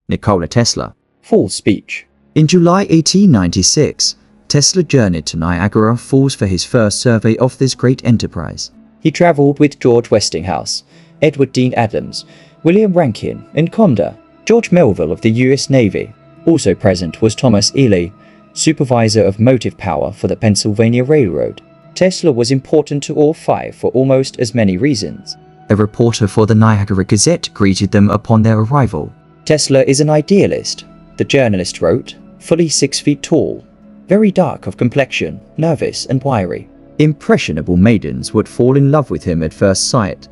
Nikola Tesla. Full speech. In July 1896, Tesla journeyed to Niagara Falls for his first survey of this great enterprise. He travelled with George Westinghouse, Edward Dean Adams, William Rankin, and Conda, George Melville of the US Navy. Also present was Thomas Ely, supervisor of motive power for the Pennsylvania Railroad. Tesla was important to all five for almost as many reasons. A reporter for the Niagara Gazette greeted them upon their arrival. Tesla is an idealist, the journalist wrote, fully 6 feet tall, very dark of complexion, nervous and wiry. Impressionable maidens would fall in love with him at first sight,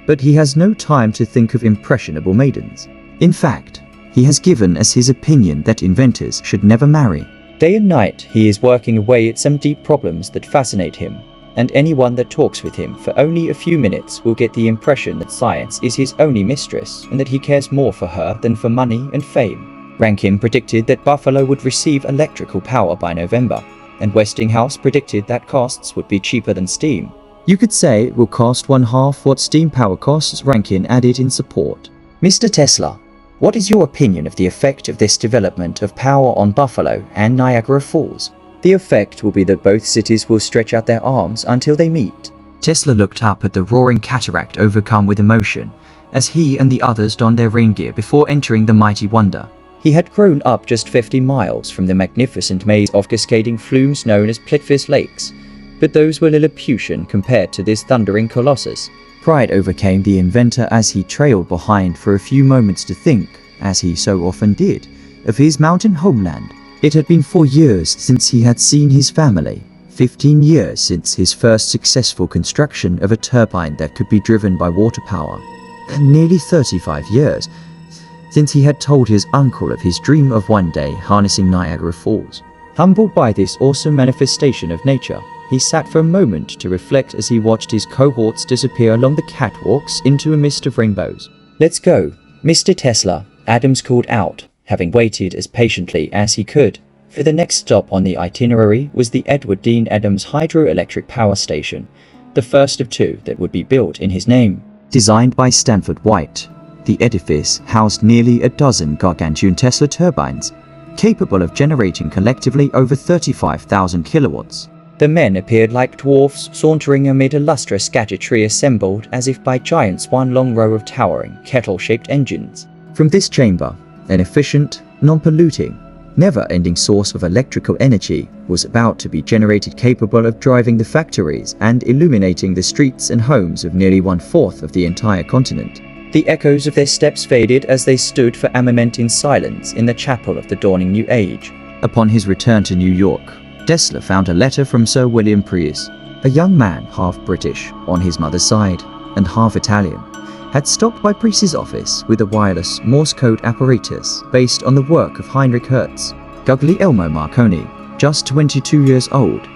but he has no time to think of impressionable maidens. In fact, he has given as his opinion that inventors should never marry. Day and night he is working away at some deep problems that fascinate him, and anyone that talks with him for only a few minutes will get the impression that science is his only mistress and that he cares more for her than for money and fame. Rankin predicted that Buffalo would receive electrical power by November, and Westinghouse predicted that costs would be cheaper than steam. You could say it will cost 1/2 what steam power costs, Rankin added in support. Mr. Tesla, what is your opinion of the effect of this development of power on Buffalo and Niagara Falls? The effect will be that both cities will stretch out their arms until they meet. Tesla looked up at the roaring cataract overcome with emotion, as he and the others donned their rain gear before entering the mighty wonder. He had grown up just 50 miles from the magnificent maze of cascading flumes known as Plitvice Lakes, but those were Lilliputian compared to this thundering colossus. Pride overcame the inventor as he trailed behind for a few moments to think, as he so often did, of his mountain homeland. It had been 4 years since he had seen his family, 15 years since his first successful construction of a turbine that could be driven by water power, and nearly 35 years since he had told his uncle of his dream of one day harnessing Niagara Falls. Humbled by this awesome manifestation of nature, he sat for a moment to reflect as he watched his cohorts disappear along the catwalks into a mist of rainbows. "Let's go, Mr. Tesla," Adams called out, having waited as patiently as he could. For the next stop on the itinerary was the Edward Dean Adams Hydroelectric Power Station, the first of 2 that would be built in his name. Designed by Stanford White, the edifice housed nearly a dozen gargantuan Tesla turbines, capable of generating collectively over 35,000 kilowatts. The men appeared like dwarfs sauntering amid a lustrous gadgetry assembled as if by giants, one long row of towering, kettle-shaped engines. From this chamber, an efficient, non-polluting, never-ending source of electrical energy was about to be generated, capable of driving the factories and illuminating the streets and homes of nearly 1/4 of the entire continent. The echoes of their steps faded as they stood for a moment in silence in the chapel of the dawning new age. Upon his return to New York, Tesla found a letter from Sir William Prius, a young man half British on his mother's side and half Italian, had stopped by Prius's office with a wireless Morse-code apparatus based on the work of Heinrich Hertz. Guglielmo Marconi, just 22 years old,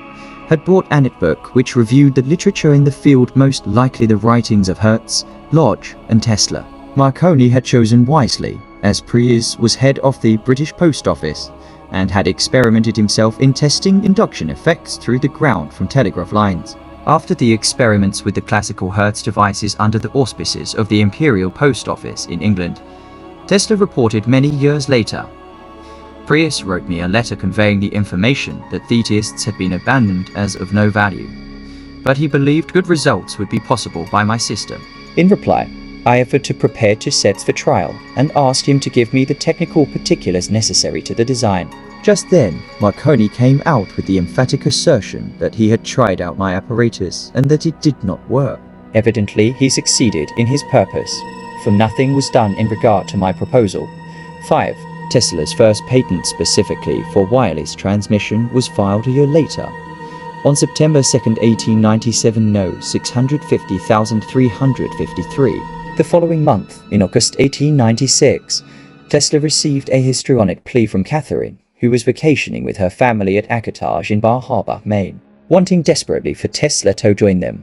had brought an book which reviewed the literature in the field, most likely the writings of Hertz, Lodge and Tesla. Marconi had chosen wisely, as Prius was head of the British Post Office and had experimented himself in testing induction effects through the ground from telegraph lines. After the experiments with the classical Hertz devices under the auspices of the Imperial Post Office in England, Tesla reported many years later, "Prius wrote me a letter conveying the information that theists had been abandoned as of no value, but he believed good results would be possible by my system." In reply, I offered to prepare 2 sets for trial and asked him to give me the technical particulars necessary to the design. Just then, Marconi came out with the emphatic assertion that he had tried out my apparatus and that it did not work. Evidently, he succeeded in his purpose, for nothing was done in regard to my proposal. 5. Tesla's first patent specifically for wireless transmission was filed a year later. On September 2, 1897, No. 650,353. The following month, in August 1896, Tesla received a histrionic plea from Catherine, who was vacationing with her family at Accotage in Bar Harbor, Maine. Wanting desperately for Tesla to join them,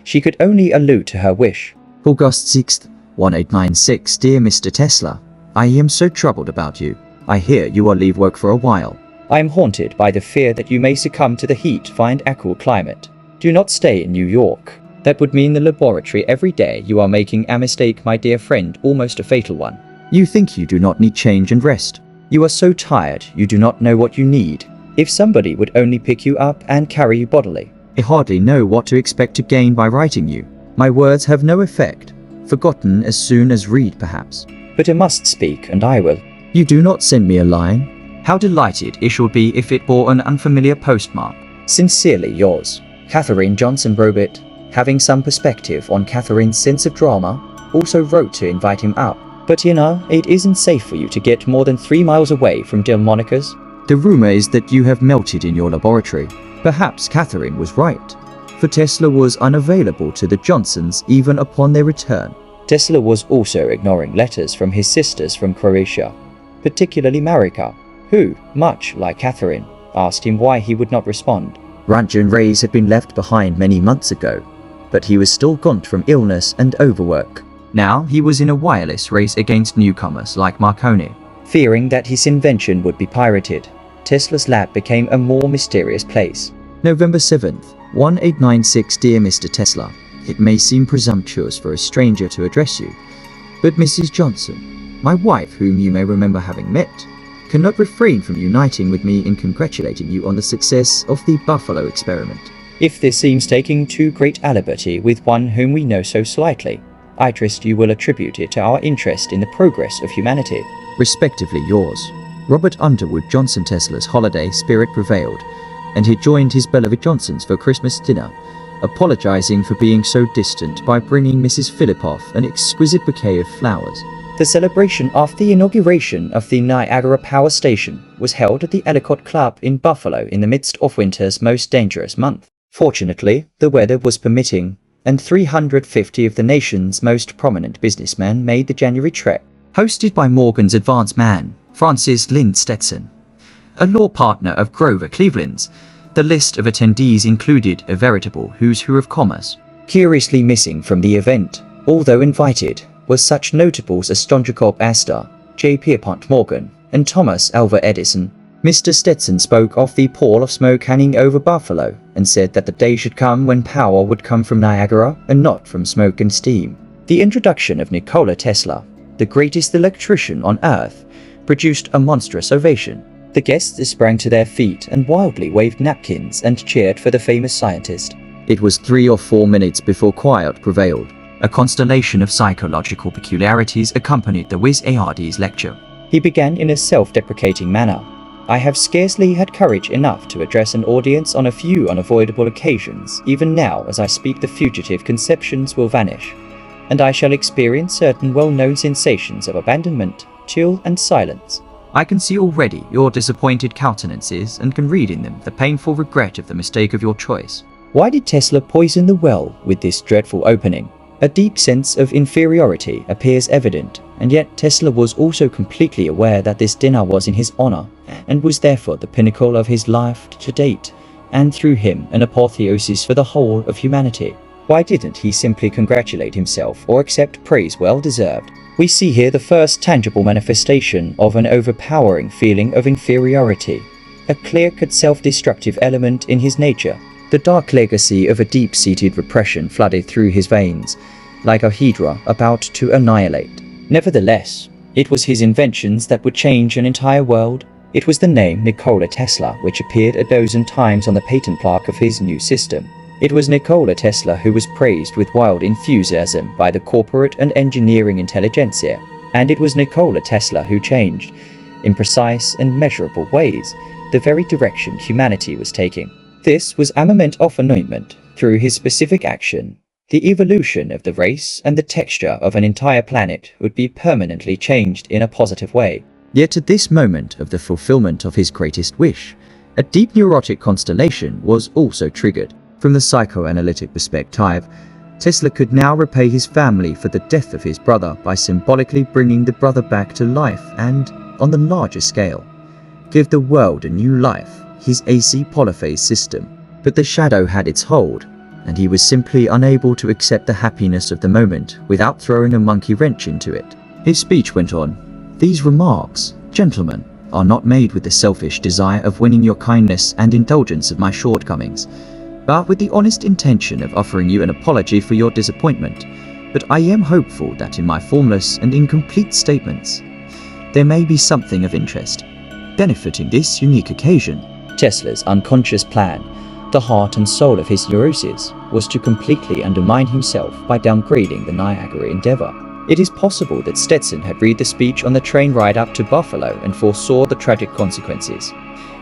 she could only allude to her wish. August 6, 1896. Dear Mr. Tesla, I am so troubled about you. I hear you will leave work for a while. I am haunted by the fear that you may succumb to the heat, find a cool climate. Do not stay in New York. That would mean the laboratory every day. You are making a mistake, my dear friend, almost a fatal one. You think you do not need change and rest. You are so tired you do not know what you need. If somebody would only pick you up and carry you bodily. I hardly know what to expect to gain by writing you. My words have no effect, forgotten as soon as read perhaps. But I must speak, and I will. You do not send me a line? How delighted it shall be if it bore an unfamiliar postmark. Sincerely yours, Catherine Johnson Robert. Having some perspective on Catherine's sense of drama, also wrote to invite him up. But you know, it isn't safe for you to get more than 3 miles away from Delmonico's. The rumor is that you have melted in your laboratory. Perhaps Catherine was right, for Tesla was unavailable to the Johnsons even upon their return. Tesla was also ignoring letters from his sisters from Croatia, particularly Marika, who, much like Catherine, asked him why he would not respond. Ranjan Reyes had been left behind many months ago, but he was still gaunt from illness and overwork. Now he was in a wireless race against newcomers like Marconi. Fearing that his invention would be pirated, Tesla's lab became a more mysterious place. November 7th, 1896. Dear Mr. Tesla, it may seem presumptuous for a stranger to address you, but Mrs. Johnson, my wife, whom you may remember having met, cannot refrain from uniting with me in congratulating you on the success of the Buffalo experiment. If this seems taking too great a liberty with one whom we know so slightly, I trust you will attribute it to our interest in the progress of humanity. Respectively yours. Robert Underwood Johnson. Tesla's holiday spirit prevailed, and he joined his beloved Johnsons for Christmas dinner, apologizing for being so distant by bringing Mrs. Philippoff an exquisite bouquet of flowers. The celebration of the inauguration of the Niagara Power Station was held at the Ellicott Club in Buffalo in the midst of winter's most dangerous month. Fortunately, the weather was permitting, and 350 of the nation's most prominent businessmen made the January trek. Hosted by Morgan's advance man, Francis Lynn Stetson, a law partner of Grover Cleveland's, the list of attendees included a veritable who's who of commerce. Curiously missing from the event, although invited, was such notables as John Jacob Astor, J. Pierpont Morgan, and Thomas Alva Edison. Mr. Stetson spoke of the pall of smoke hanging over Buffalo and said that the day should come when power would come from Niagara and not from smoke and steam. The introduction of Nikola Tesla, the greatest electrician on earth, produced a monstrous ovation. The guests sprang to their feet and wildly waved napkins and cheered for the famous scientist. It was 3 or 4 minutes before quiet prevailed. A constellation of psychological peculiarities accompanied the Whiz-Ardy's lecture. He began in a self-deprecating manner. I have scarcely had courage enough to address an audience on a few unavoidable occasions. Even now, as I speak, the fugitive conceptions will vanish, and I shall experience certain well-known sensations of abandonment, chill, and silence. I can see already your disappointed countenances and can read in them the painful regret of the mistake of your choice. Why did Tesla poison the well with this dreadful opening? A deep sense of inferiority appears evident, and yet Tesla was also completely aware that this dinner was in his honor, and was therefore the pinnacle of his life to date, and through him an apotheosis for the whole of humanity. Why didn't he simply congratulate himself or accept praise well deserved? We see here the first tangible manifestation of an overpowering feeling of inferiority, a clear-cut self-destructive element in his nature. The dark legacy of a deep-seated repression flooded through his veins, like a hydra about to annihilate. Nevertheless, it was his inventions that would change an entire world. It was the name Nikola Tesla which appeared a dozen times on the patent plaque of his new system. It was Nikola Tesla who was praised with wild enthusiasm by the corporate and engineering intelligentsia, and it was Nikola Tesla who changed, in precise and measurable ways, the very direction humanity was taking. This was a moment of anointment. Through his specific action, the evolution of the race and the texture of an entire planet would be permanently changed in a positive way. Yet at this moment of the fulfillment of his greatest wish, a deep neurotic constellation was also triggered. From the psychoanalytic perspective, Tesla could now repay his family for the death of his brother by symbolically bringing the brother back to life and, on the larger scale, give the world a new life, his AC polyphase system. But the shadow had its hold, and he was simply unable to accept the happiness of the moment without throwing a monkey wrench into it. His speech went on. These remarks, gentlemen, are not made with the selfish desire of winning your kindness and indulgence of my shortcomings, but with the honest intention of offering you an apology for your disappointment, but I am hopeful that in my formless and incomplete statements, there may be something of interest, benefiting this unique occasion. Tesla's unconscious plan, the heart and soul of his neurosis, was to completely undermine himself by downgrading the Niagara endeavor. It is possible that Stetson had read the speech on the train ride up to Buffalo and foresaw the tragic consequences,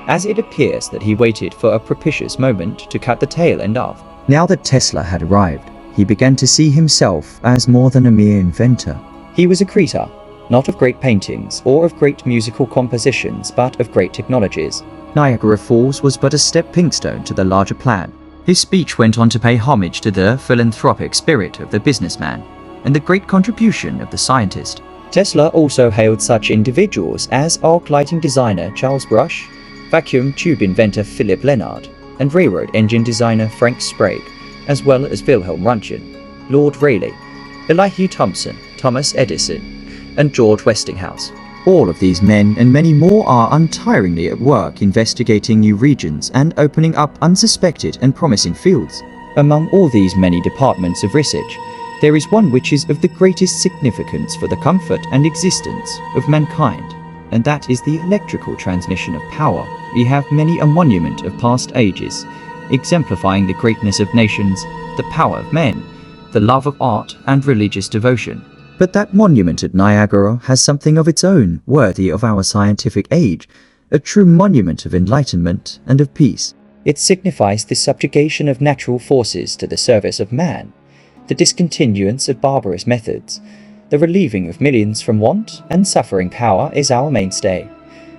as it appears that he waited for a propitious moment to cut the tail end off. Now that Tesla had arrived, he began to see himself as more than a mere inventor. He was a creator, not of great paintings or of great musical compositions, but of great technologies. Niagara Falls was but a stepping stone to the larger plan. His speech went on to pay homage to the philanthropic spirit of the businessman and the great contribution of the scientist. Tesla also hailed such individuals as arc lighting designer Charles Brush, vacuum tube inventor Philip Leonard, and railroad engine designer Frank Sprague, as well as Wilhelm Röntgen, Lord Rayleigh, Elihu Thomson, Thomas Edison, and George Westinghouse. All of these men and many more are untiringly at work investigating new regions and opening up unsuspected and promising fields. Among all these many departments of research, there is one which is of the greatest significance for the comfort and existence of mankind, and that is the electrical transmission of power. We have many a monument of past ages, exemplifying the greatness of nations, the power of men, the love of art and religious devotion. But that monument at Niagara has something of its own, worthy of our scientific age, a true monument of enlightenment and of peace. It signifies the subjugation of natural forces to the service of man, the discontinuance of barbarous methods, the relieving of millions from want and suffering. Power is our mainstay,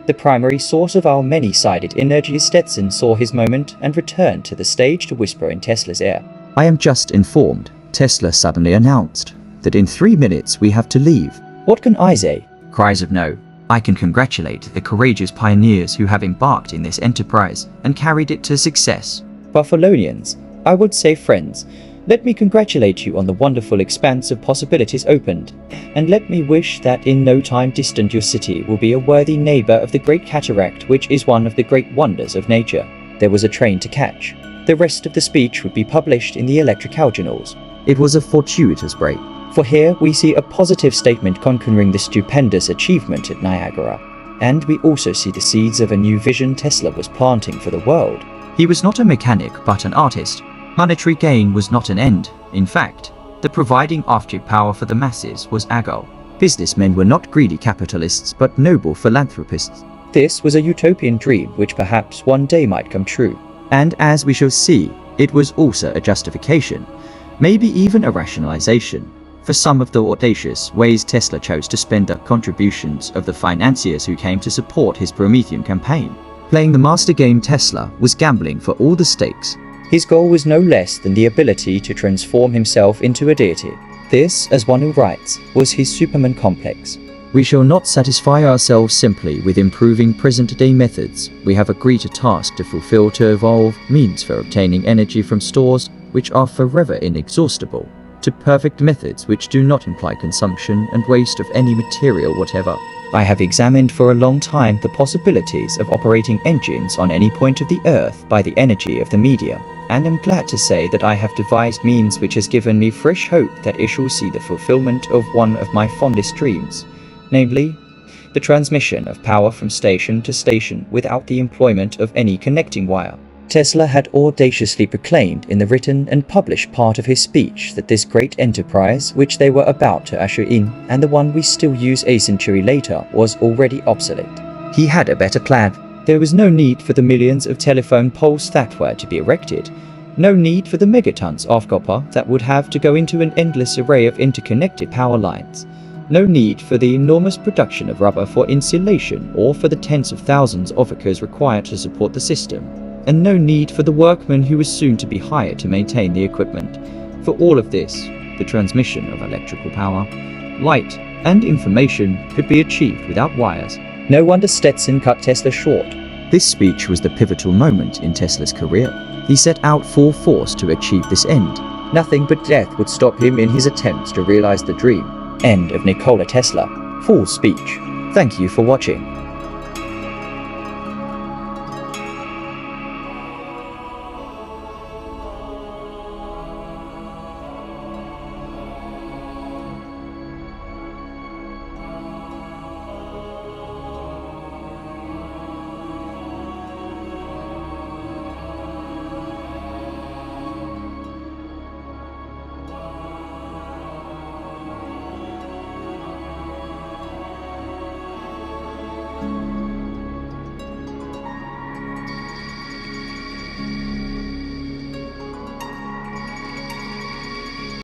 the primary source of our many-sided energy. Stetson saw his moment and returned to the stage to whisper in Tesla's ear. I am just informed, Tesla suddenly announced, that in 3 minutes we have to leave. What can I say? Cries of no. I can congratulate the courageous pioneers who have embarked in this enterprise and carried it to success. Buffalonians, I would say friends, let me congratulate you on the wonderful expanse of possibilities opened, and let me wish that in no time distant your city will be a worthy neighbor of the Great Cataract, which is one of the great wonders of nature. There was a train to catch. The rest of the speech would be published in the electrical journals. It was a fortuitous break, for here we see a positive statement conquering the stupendous achievement at Niagara, and we also see the seeds of a new vision Tesla was planting for the world. He was not a mechanic but an artist. Monetary gain was not an end. In fact, the providing after power for the masses was a goal. Businessmen were not greedy capitalists but noble philanthropists. This was a utopian dream which perhaps one day might come true. And as we shall see, it was also a justification, maybe even a rationalization, for some of the audacious ways Tesla chose to spend the contributions of the financiers who came to support his Promethean campaign. Playing the master game, Tesla was gambling for all the stakes. His goal was no less than the ability to transform himself into a deity. This, as one who writes, was his Superman complex. We shall not satisfy ourselves simply with improving present-day methods. We have agreed a task to fulfill to evolve means for obtaining energy from stores which are forever inexhaustible, to perfect methods which do not imply consumption and waste of any material whatever. I have examined for a long time the possibilities of operating engines on any point of the Earth by the energy of the medium, and am glad to say that I have devised means which has given me fresh hope that it shall see the fulfillment of one of my fondest dreams, namely, the transmission of power from station to station without the employment of any connecting wire. Tesla had audaciously proclaimed in the written and published part of his speech that this great enterprise which they were about to usher in, and the one we still use a century later, was already obsolete. He had a better plan. There was no need for the millions of telephone poles that were to be erected, no need for the megatons of copper that would have to go into an endless array of interconnected power lines, no need for the enormous production of rubber for insulation or for the tens of thousands of workers required to support the system, and no need for the workman who was soon to be hired to maintain the equipment. For all of this, the transmission of electrical power, light, and information could be achieved without wires. No wonder Stetson cut Tesla short. This speech was the pivotal moment in Tesla's career. He set out full force to achieve this end. Nothing but death would stop him in his attempts to realize the dream. End of Nikola Tesla. Full speech. Thank you for watching.